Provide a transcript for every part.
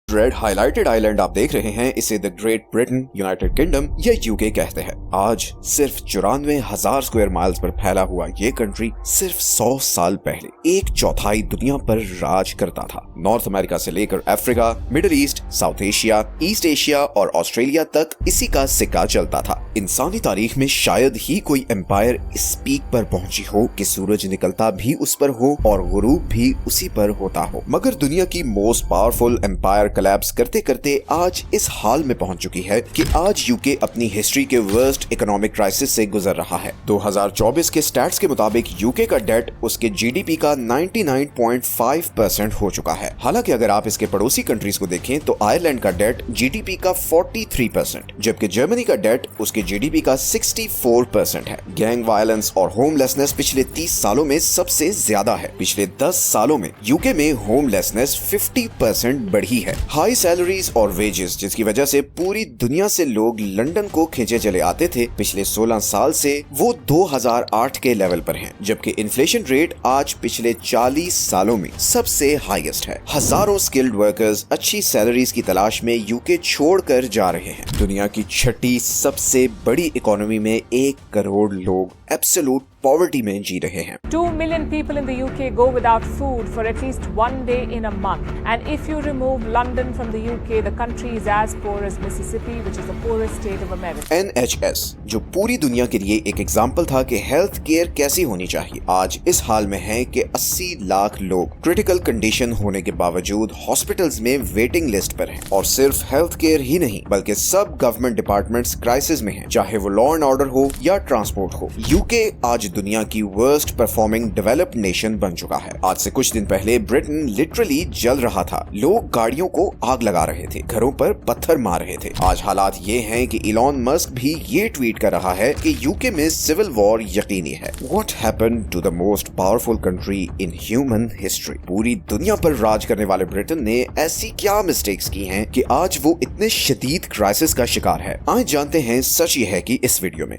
Red highlighted island आप देख रहे हैं, इसे the great Britain, United kingdom या यूके कहते हैं। आज सिर्फ 94,000 स्क्वायर माइल्स पर फैला हुआ ये कंट्री सिर्फ 100 साल पहले 1/4 दुनिया पर राज करता था। नॉर्थ अमेरिका से लेकर Africa, middle east, south Asia, east Asia और ऑस्ट्रेलिया तक इसी का सिक्का चलता था। इंसानी तारीख में शायद ही कोई एम्पायर इस पीक पर पहुंची हो कि सूरज निकलता भी उस पर हो और गुरूब भी उसी पर होता हो। मगर दुनिया की मोस्ट पावरफुल एम्पायर कोलैप्स करते करते आज इस हाल में पहुंच चुकी है कि आज यूके अपनी हिस्ट्री के वर्स्ट इकोनॉमिक क्राइसिस से गुजर रहा है। 2024 के स्टैट्स के मुताबिक यूके का डेट उसके जीडीपी का 99.5% हो चुका है। हालांकि अगर आप इसके पड़ोसी कंट्रीज को देखें तो आयरलैंड का डेट जीडीपी का 43%, जबकि जर्मनी का डेट उसके जीडीपी का 64% है। गैंग वायलेंस और होमलेसनेस पिछले 30 सालों में सबसे ज्यादा है। पिछले 10 सालों में यूके में होमलेसनेस 50% बढ़ी है। हाई सैलरीज और वेजेस जिसकी वजह से पूरी दुनिया से लोग लंदन को खींचे चले आते थे, पिछले 16 साल से वो 2008 के लेवल पर हैं, जबकि इन्फ्लेशन रेट आज पिछले 40 सालों में सबसे हाईएस्ट है। हजारों स्किल्ड वर्कर्स अच्छी सैलरीज की तलाश में यूके छोड़कर जा रहे हैं। दुनिया की छठी सबसे बड़ी इकोनॉमी में 1 करोड़ लोग एब्सोल्यूट पॉवर्टी में जी रहे हैं। 2 million people in the UK go without food for at least 1 day in a month. And if you remove London from the UK, the country is as poor as Mississippi, which is the poorest state of America. NHS, जो पूरी दुनिया के लिए एक example था कि health care कैसी होनी चाहिए, आज इस हाल में है कि 80 लाख लोग क्रिटिकल कंडीशन होने के बावजूद हॉस्पिटल्स में वेटिंग लिस्ट पर हैं। और सिर्फ हेल्थ केयर ही नहीं बल्कि सब गवर्नमेंट डिपार्टमेंट्स क्राइसिस में हैं, चाहे वो लॉ एंड ऑर्डर हो या ट्रांसपोर्ट हो। यूके आज दुनिया की वर्स्ट परफॉर्मिंग डेवलप्ड नेशन बन चुका है। आज से कुछ दिन पहले ब्रिटेन लिटरली जल रहा था। लोग गाड़ियों को आग लगा रहे थे, घरों पर पत्थर मार रहे थे। आज हालात ये हैं कि इलॉन मस्क भी ये ट्वीट कर रहा है कि यूके में सिविल वॉर यकीनी है। What happened to the most powerful country in human history? पूरी दुनिया पर राज करने वाले ब्रिटेन ने ऐसी क्या मिस्टेक्स की हैं कि आज वो इतने शदीद क्राइसिस का शिकार है। आज जानते हैं सच ये है कि इस वीडियो में।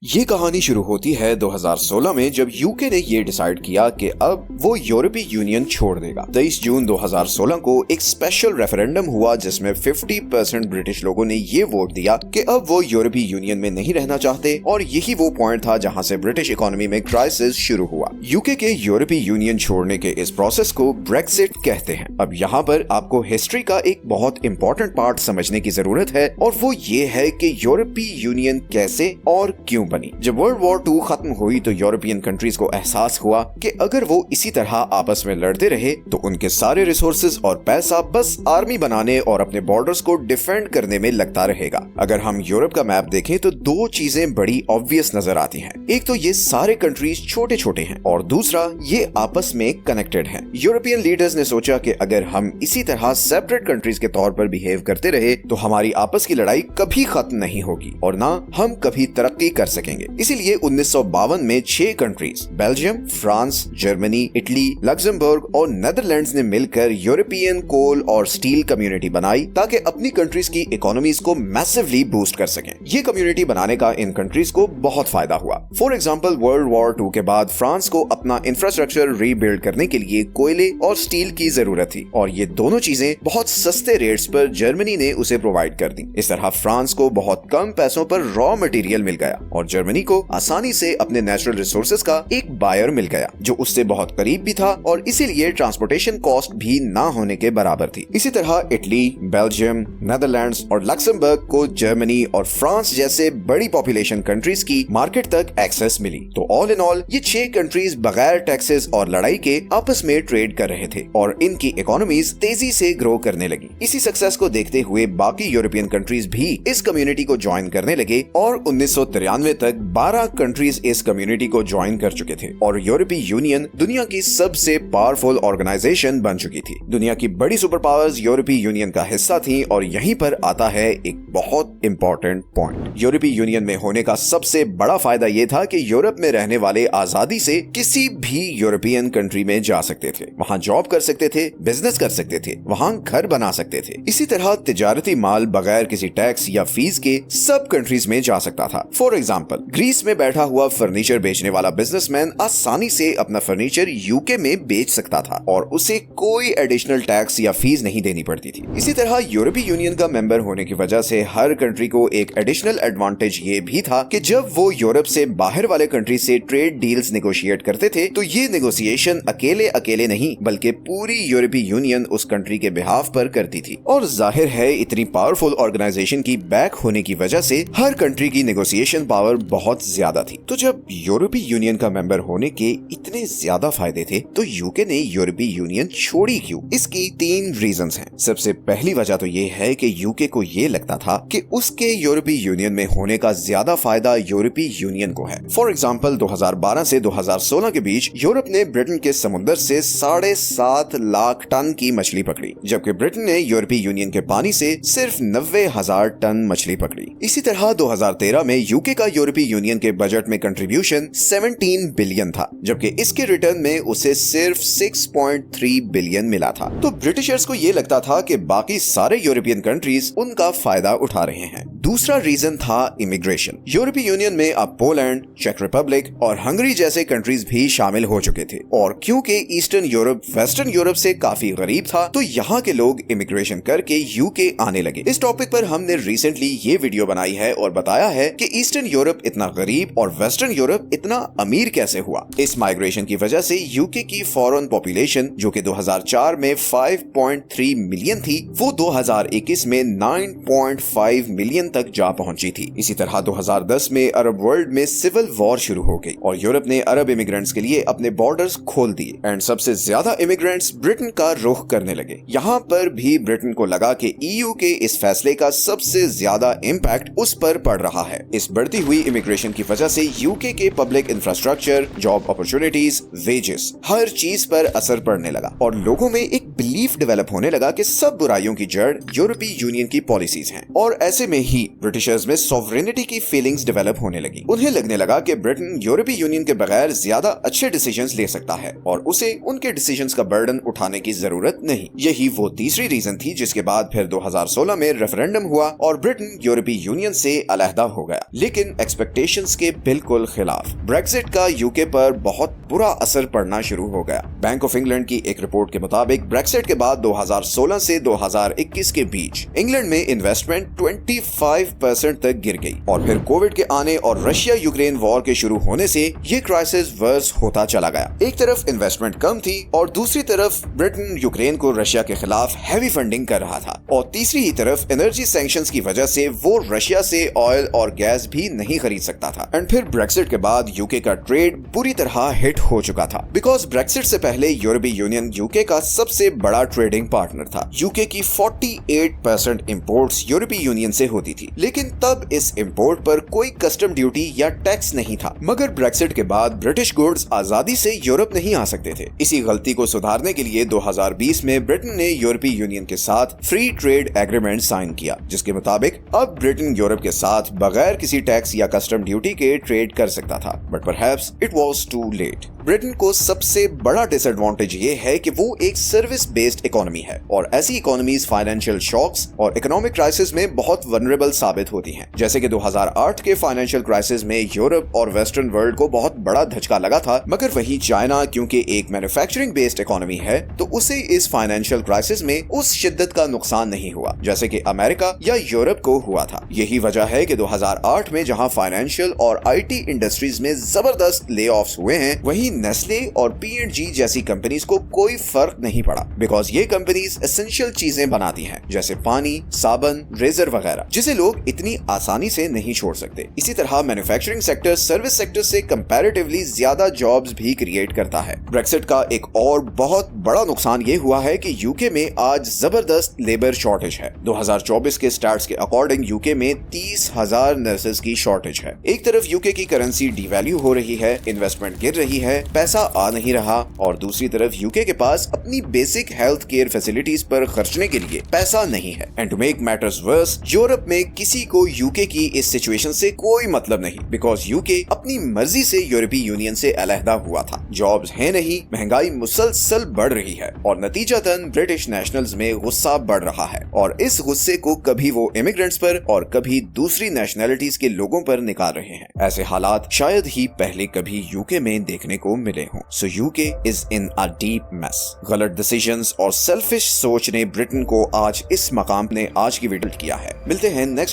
ये कहानी शुरू होती है 2016 में, जब यूके ने ये डिसाइड किया कि अब वो यूरोपीय यूनियन छोड़ देगा। 23 जून 2016 को एक स्पेशल रेफरेंडम हुआ जिसमें 50% ब्रिटिश लोगों ने ये वोट दिया कि अब वो यूरोपीय यूनियन में नहीं रहना चाहते, और यही वो पॉइंट था जहां से ब्रिटिश इकोनॉमी में क्राइसिस शुरू हुआ। यूके के यूरोपीय यूनियन छोड़ने के इस प्रोसेस को ब्रेक्सिट कहते हैं। अब यहाँ पर आपको हिस्ट्री का एक बहुत इंपॉर्टेंट पार्ट समझने की जरूरत है, और वो ये है कि यूरोपीय यूनियन कैसे और क्यों बनी। जब वर्ल्ड वॉर 2 खत्म हुई तो यूरोपियन कंट्रीज को एहसास हुआ कि अगर वो इसी तरह आपस में लड़ते रहे तो उनके सारे रिसोर्सेज और पैसा बस आर्मी बनाने और अपने बॉर्डर्स को डिफेंड करने में लगता रहेगा। अगर हम यूरोप का मैप देखें तो 2 चीजें बड़ी ऑब्वियस नजर आती हैं। एक तो ये सारे कंट्रीज छोटे छोटे हैं, और दूसरा ये आपस में कनेक्टेड हैं। यूरोपियन लीडर्स ने सोचा कि अगर हम इसी तरह सेपरेट कंट्रीज के तौर पर बिहेव करते रहे तो हमारी आपस की लड़ाई कभी खत्म नहीं होगी और ना हम कभी तरक्की कर सकेंगे। इसीलिए 1952 में 6 countries Belgium, France, Germany, Italy, Luxembourg और नेदरलैंड्स ने मिलकर यूरोपियन कोल और स्टील कम्युनिटी बनाई ताकि अपनी कंट्रीज की इकोनॉमीज को मैसिवली बूस्ट कर सकें। ये कम्युनिटी बनाने का इन कंट्रीज को बहुत फायदा हुआ। फॉर एग्जांपल, वर्ल्ड वॉर 2 के बाद फ्रांस को अपना इंफ्रास्ट्रक्चर रीबिल्ड करने के लिए कोयले और स्टील की जरूरत थी, और ये दोनों चीजें बहुत सस्ते रेट्स पर जर्मनी ने उसे प्रोवाइड कर दी। इस तरह फ्रांस को बहुत कम पैसों पर रॉ मटेरियल मिल गया और जर्मनी को आसानी से अपने नेचुरल रिसोर्सेज का एक बायर मिल गया जो उससे बहुत करीब भी था, और इसीलिए ट्रांसपोर्टेशन कॉस्ट भी ना होने के बराबर थी। इसी तरह इटली, बेल्जियम, नेदरलैंड्स और लक्समबर्ग को जर्मनी और फ्रांस जैसे बड़ी पॉपुलेशन कंट्रीज की मार्केट तक एक्सेस मिली। तो ऑल इन ऑल ये 6 कंट्रीज बगैर टैक्सेस और लड़ाई के आपस में ट्रेड कर रहे थे और इनकी इकोनॉमीज तेजी से ग्रो करने लगी। इसी सक्सेस को देखते हुए बाकी यूरोपियन कंट्रीज भी इस कम्युनिटी को ज्वाइन करने लगे, और 1993 तक 12 कंट्रीज इस कम्युनिटी को ज्वाइन कर चुके थे, और यूरोपीय यूनियन दुनिया की सबसे पावरफुल ऑर्गेनाइजेशन बन चुकी थी। दुनिया की बड़ी सुपर पावर्स यूरोपीय यूनियन का हिस्सा थी, और यहीं पर आता है एक बहुत इंपॉर्टेंट पॉइंट। यूरोपीय यूनियन में होने का सबसे बड़ा फायदा यह था कि यूरोप में रहने वाले आजादी से किसी भी यूरोपियन कंट्री में जा सकते थे, वहां जॉब कर सकते थे, बिजनेस कर सकते थे, वहां घर बना सकते थे। इसी तरह तिजारती माल बगैर किसी टैक्स या फीस के सब कंट्रीज में जा सकता था। फॉर एग्जाम्पल, एग्जाम्पल, ग्रीस में बैठा हुआ फर्नीचर बेचने वाला बिजनेसमैन आसानी से अपना फर्नीचर यूके में बेच सकता था और उसे कोई एडिशनल टैक्स या फीस नहीं देनी पड़ती थी। इसी तरह यूरोपीय यूनियन का मेंबर होने की वजह से हर कंट्री को एक एडिशनल एडवांटेज ये भी था कि जब वो यूरोप से बाहर वाले कंट्री से ट्रेड डील्स नेगोशिएट करते थे तो ये नेगोशिएशन अकेले नहीं बल्कि पूरी यूरोपीय यूनियन उस कंट्री के बिहाफ पर करती थी। और जाहिर है इतनी पावरफुल ऑर्गेनाइजेशन की बैक होने की वजह से हर कंट्री की नेगोशिएशन पावर बहुत ज्यादा थी। तो जब यूरोपीय यूनियन का मेंबर होने के इतने ज्यादा फायदे थे तो यूके ने यूरोपीय यूनियन छोड़ी क्यों? इसकी 3 रीजंस हैं। सबसे पहली वजह तो ये है कि यूके को ये लगता था कि उसके यूरोपीय यूनियन में होने का ज्यादा फायदा यूरोपीय यूनियन को है। फॉर एग्जांपल 2012 से 2016 के बीच यूरोप ने ब्रिटेन के समुद्र से 7.5 लाख टन की मछली पकड़ी, जबकि ब्रिटेन ने यूरोपीय यूनियन के पानी से सिर्फ 90,000 टन मछली पकड़ी। इसी तरह 2013 में यूके का यूरोपीय यूनियन के बजट में कंट्रीब्यूशन 17 बिलियन था, जबकि इसके रिटर्न में उसे सिर्फ 6.3 बिलियन मिला था। तो ब्रिटिशर्स को ये लगता था कि बाकी सारे यूरोपियन कंट्रीज उनका फायदा उठा रहे हैं। दूसरा रीजन था इमिग्रेशन। यूरोपीय यूनियन में अब पोलैंड, चेक रिपब्लिक और हंगरी जैसे कंट्रीज भी शामिल हो चुके थे और क्योंकि ईस्टर्न यूरोप वेस्टर्न यूरोप से काफी गरीब था तो यहाँ के लोग इमिग्रेशन करके यूके आने लगे। इस टॉपिक पर हमने रिसेंटली ये वीडियो बनाई है और बताया है कि ईस्टर्न यूरोप इतना गरीब और वेस्टर्न यूरोप इतना अमीर कैसे हुआ। इस माइग्रेशन की वजह से यूके की फॉरेन पॉपुलेशन जो कि 2004 में 5.3 मिलियन थी वो 2021 में 9.5 मिलियन तक जा पहुंची थी। इसी तरह 2010 में अरब वर्ल्ड में सिविल वॉर शुरू हो गई और यूरोप ने अरब इमिग्रेंट्स के लिए अपने बॉर्डर्स खोल दिए एंड सबसे ज्यादा इमिग्रेंट्स ब्रिटेन का रुख करने लगे। यहाँ पर भी ब्रिटेन को लगा कि ईयू के इस फैसले का सबसे ज्यादा इम्पैक्ट उस पर पड़ रहा है। इस बढ़ती हुई इमिग्रेशन की वजह से यूके के public infrastructure, job opportunities, wages, हर चीज पर असर पड़ने लगा और लोगों में एक बिलीफ डेवलप होने लगा कि सब बुराइयों की जड़ यूरोपीय यूनियन की पॉलिसीज हैं। और ऐसे में ही ब्रिटिशर्स में सॉवरेनिटी की फीलिंग्स डेवलप होने लगी। उन्हें लगने लगा कि ब्रिटेन यूरोपीय यूनियन के बगैर ज्यादा अच्छे डिसीजंस ले सकता है और उसे उनके डिसीजंस का बर्डन उठाने की जरूरत नहीं। यही वो तीसरी रीजन थी जिसके बाद फिर 2016 में रेफरेंडम हुआ और ब्रिटेन यूरोपीय यूनियन से अलहदा हो गया, लेकिन एक्सपेक्टेशंस के बिल्कुल खिलाफ। ब्रेक्सिट का यूके पर बहुत बुरा असर पड़ना शुरू हो गया। बैंक ऑफ इंग्लैंड की एक रिपोर्ट के मुताबिक ब्रेक्सिट के बाद 2016 से 2021 के बीच इंग्लैंड में इन्वेस्टमेंट 25% तक गिर गई और फिर कोविड के आने और रशिया यूक्रेन वॉर के शुरू होने से ये क्राइसिस वर्स होता चला गया। एक तरफ इन्वेस्टमेंट कम थी और दूसरी तरफ ब्रिटेन यूक्रेन को रशिया के खिलाफ हैवी फंडिंग कर रहा था और तीसरी ही तरफ एनर्जी सैंक्शंस की वजह से वो रशिया से ऑयल और गैस भी नहीं खरीद सकता था। एंड फिर ब्रेक्सिट के बाद यूके का ट्रेड बुरी तरह हिट हो चुका था बिकॉज ब्रेक्सिट से पहले यूरोपीय यूनियन यूके का सबसे बड़ा ट्रेडिंग पार्टनर था। यूके की 48% इंपोर्ट्स यूरोपीय यूनियन से होती थी, लेकिन तब इस इंपोर्ट पर कोई कस्टम ड्यूटी या टैक्स नहीं था। मगर ब्रेक्सिट के बाद ब्रिटिश गुड्स आजादी से यूरोप नहीं आ सकते थे। इसी गलती को सुधारने के लिए 2020 में ब्रिटेन ने यूरोपीय यूनियन के साथ फ्री ट्रेड एग्रीमेंट साइन किया, जिसके मुताबिक अब ब्रिटेन यूरोप के साथ बगैर किसी टैक्स या कस्टम ड्यूटी के ट्रेड कर सकता था। But perhaps it was too late. Britain को सबसे बड़ा डिसएडवांटेज ये है कि वो एक सर्विस बेस्ड इकोनॉमी है और ऐसी इकोनॉमीज फाइनेंशियल शॉक्स और इकोनॉमिक क्राइसिस में बहुत वनरेबल साबित होती हैं। जैसे कि 2008 के फाइनेंशियल क्राइसिस में यूरोप और वेस्टर्न वर्ल्ड को बहुत बड़ा धचका लगा था, मगर वहीं चाइना क्योंकि एक मैन्युफैक्चरिंग बेस्ड इकोनॉमी है तो उसे इस फाइनेंशियल क्राइसिस में उस शिद्दत का नुकसान नहीं हुआ जैसे कि अमेरिका या यूरोप को हुआ था। यही वजह है कि 2008 में जहां फाइनेंशियल और आईटी इंडस्ट्रीज में जबरदस्त ले ऑफ्स हुए हैं, वहीं नेस्ले और P&G जैसी कंपनीज को कोई फर्क नहीं पड़ा बिकॉज ये कंपनीज एसेंशियल चीजें बनाती हैं जैसे पानी, साबुन, रेजर वगैरह, जिसे लोग इतनी आसानी से नहीं छोड़ सकते। इसी तरह मैन्युफैक्चरिंग सेक्टर सर्विस सेक्टर से कंपैरेटिवली ज्यादा जॉब्स भी क्रिएट करता है। ब्रेक्सिट का एक और बहुत बड़ा नुकसान ये हुआ है कि यूके में आज जबरदस्त लेबर शॉर्टेज है। 2024 के स्टैट्स के अकॉर्डिंग यूके में 30,000 नर्सेज की शॉर्टेज है। एक तरफ यूके की करेंसी डिवैल्यू हो रही है, इन्वेस्टमेंट गिर रही है है, पैसा आ नहीं रहा, और दूसरी तरफ यूके के पास अपनी बेसिक हेल्थ केयर फैसिलिटीज पर खर्चने के लिए पैसा नहीं है। And to make matters worse, Europe में किसी को यूके की इस सिचुएशन से कोई मतलब नहीं, बिकॉज यूके अपनी मर्जी से यूरोपीय यूनियन से अलहदा हुआ था। जॉब्स है नहीं, महंगाई मुसलसल बढ़ रही है, और नतीजतन ब्रिटिश नेशनल्स में गुस्सा बढ़ रहा है, और इस गुस्से को कभी वो इमिग्रेंट्स पर और कभी दूसरी नेशनैलिटीज के लोगों पर निकाल रहे हैं। ऐसे हालात शायद ही पहले कभी यूके में देखने को मिले हों। सो UK is in a deep mess. गलत डिसीजंस और सेल्फिश सोच ने ब्रिटेन को आज इस मकाम ने आज की वीडियो किया है। मिलते हैं नेक्स्ट